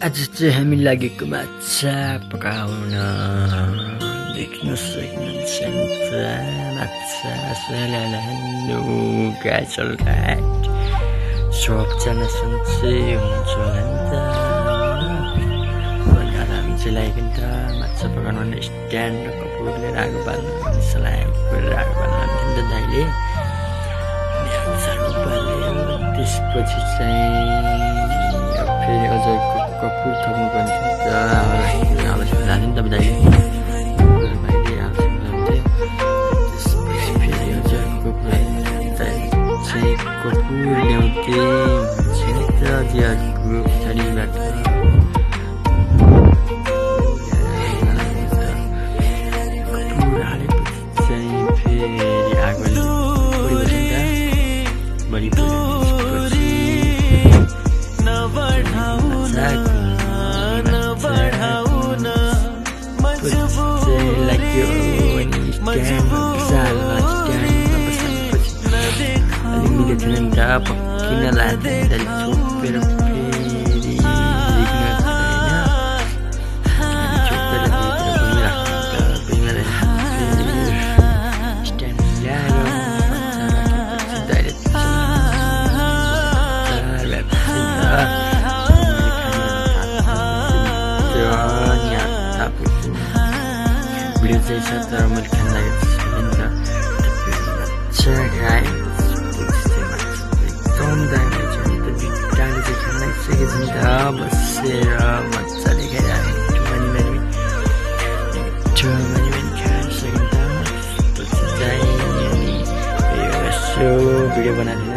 आज चाहिँ हामी लागेको माछा पकाउन देख्न सक्नुहुन्छ माछा गाजल राइट सबजना सन्चै हुन्छ होला नि त हामी चाहिँ लागेको नि त माछा पकाउन स्ट्यान्ड कपुरले रागो बाल्नु सलाएको रागो बाल्नु नि त दाइले त्यसपछि चाहिँ फेरि अझ कपुर थप्नु पर्ने थियो नि त जाने नि त दाइले भाइले त्यसपछि फेरि अझ कपुर ल्याउँथे हुन्छ नि त दियाको पछाडिबाट कपुर हालेपछि चाहिँ फेरि आगोले बढी पक्किन लाग्ने dari choper फेरि लेख्न होइन choper स्ट्यान्ड भिडियो चाहिँ छ तर मैले खान लागेको छु बसेर मजाले भिडियो बनाएर